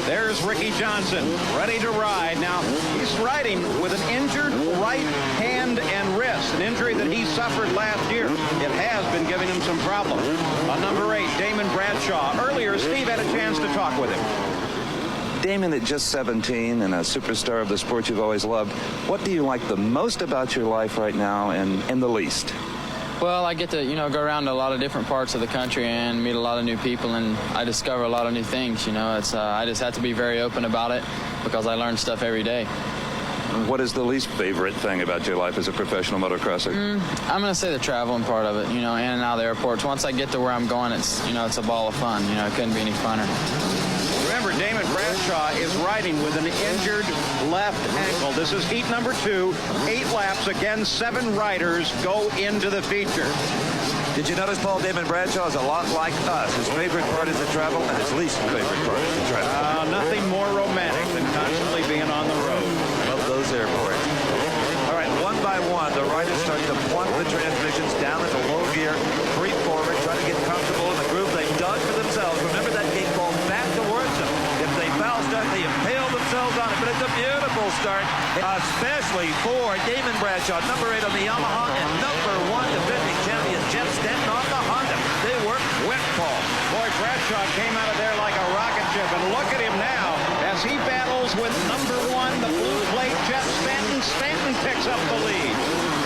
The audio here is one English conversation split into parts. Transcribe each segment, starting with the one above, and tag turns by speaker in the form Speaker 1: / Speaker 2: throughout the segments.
Speaker 1: There's Ricky Johnson, ready to ride. Now, he's riding with an injured right hand and wrist, an injury that he suffered last year. It has been giving him some problems. On number 8, Damon Bradshaw. Earlier, Steve had a chance to talk with him.
Speaker 2: Damon, at just 17 and a superstar of the sport you've always loved, what do you like the most about your life right now and the least?
Speaker 3: Well, I get to, go around to a lot of different parts of the country and meet a lot of new people, and I discover a lot of new things. It's I just have to be very open about it because I learn stuff every day.
Speaker 2: What is the least favorite thing about your life as a professional motocrosser?
Speaker 3: I'm going to say the traveling part of it, in and out of the airports. Once I get to where I'm going, it's a ball of fun. It couldn't be any funner.
Speaker 1: Remember, Damon Bradshaw is riding with an injured left ankle. This is heat number 2, 8 laps. Again, 7 riders go into the feature.
Speaker 2: Did you notice, Paul, Damon Bradshaw is a lot like us. His favorite part is the travel, and his least favorite part is the travel.
Speaker 1: Nothing more romantic than constantly being on the road.
Speaker 2: Love those airports. All right, one by one, the riders start to plunk the transmissions down into low gear, creep forward, try to get comfortable in the groove they've dug for themselves. Remember, that gate ball back towards them. If they foul start, they impale themselves on it. But it's a beautiful start, especially for Damon Bradshaw, number 8 on the Yamaha, and number 1 defending champion Jeff Stanton on the Honda. They work quick, Paul.
Speaker 1: Boy, Bradshaw came out of there like a rocket ship, and look at him now as he battles with number 1, the blue plate, Jeff Stanton. Stanton picks up the lead.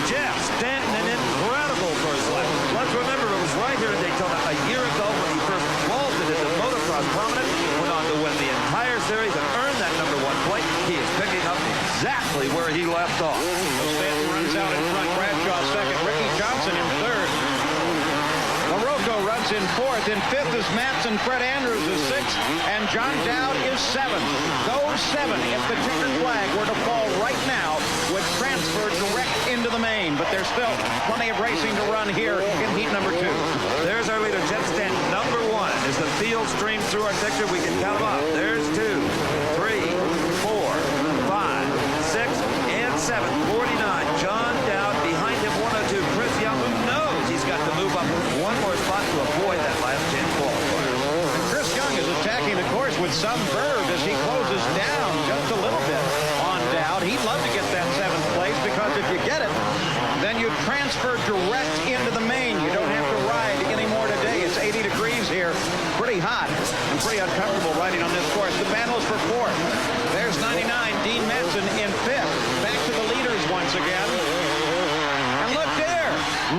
Speaker 2: Jeff Stanton, an incredible first lap. Let's remember, it was right here in Daytona a year ago when he first vaulted into motocross prominence, went on to win the entire series and earned that number 1 plate. He is picking up exactly where he left off.
Speaker 1: So Stanton runs out in front, Bradshaw second, Ricky Johnson in third. LaRocco runs in 4th. In 5th is Matson. Fred Andrews is 6th. And John Dowd is 7th. Those 7, if the checkered flag were to fall right now, would transfer direct into the main. But there's still plenty of racing to run here in heat number 2.
Speaker 2: There's our leader, Jeff Stanton, number 1. As the field streams through our picture, we can count them up. There's 2, 3, 4, 5, 6, and 7. 49. John Dowd behind him, 102. Chris Young, who knows he's got to move up one more spot to avoid that last chance qualifier.
Speaker 1: Chris Young is attacking the course with some verve as he closes down just a little bit on Dowd. He'd love to get that 7th place because if you get it, then you transfer direct into the main. You don't have to ride any more today. It's 80 degrees here. Pretty hot and pretty uncomfortable riding on this course. The battle is for 4th. There's 99, Dean Matson in 5th. Back to the leaders once again. And look there.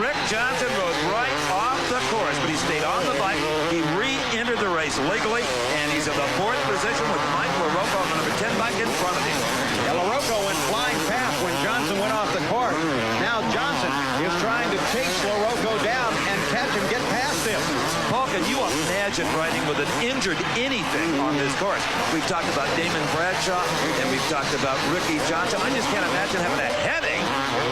Speaker 2: Rick Johnson rode right off the course, but he stayed on the bike. He re-entered the race legally, and he's in the 4th position with Mike LaRocco on the number 10 bike in front of him.
Speaker 1: Yeah, LaRocco went flying past when Johnson went off the course. Now Johnson is trying to chase LaRocco down and catch him, get past him.
Speaker 2: Paul, can you imagine riding with an injured anything on this course? We've talked about Damon Bradshaw, and we've talked about Ricky Johnson. I just can't imagine having a headache.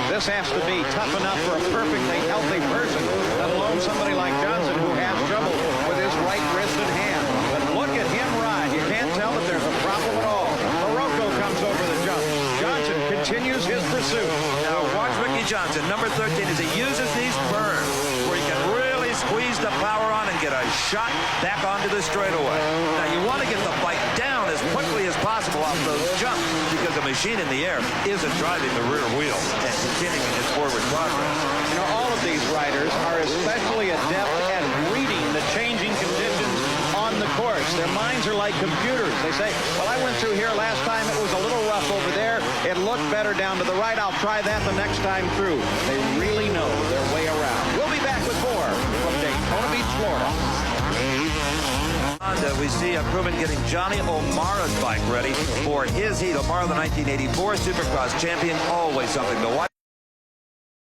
Speaker 1: This has to be tough enough for a perfectly healthy person, let alone somebody like Johnson who has trouble with his right wrist and hand. But look at him ride. You can't tell that there's a problem at all. LaRocco comes over the jump. Johnson continues his pursuit.
Speaker 2: Now watch Ricky Johnson, number 13, as he uses these berms where he can really squeeze the power on and get a shot back onto the straightaway. Now you want to get the bike down as quickly as possible off those jumps because the machine in the air isn't driving the rear wheel and continuing its forward progress.
Speaker 1: All of these riders are especially adept at reading the changing conditions on the course. Their minds are like computers. They say, well, I went through here last time. It was a little rough over there. It looked better down to the right. I'll try that the next time through. They really know their way around. We'll be back with more from Daytona Beach, Florida.
Speaker 2: We see a crewman getting Johnny O'Mara's bike ready for his heat. O'Mara, the 1984 Supercross champion, always something to watch.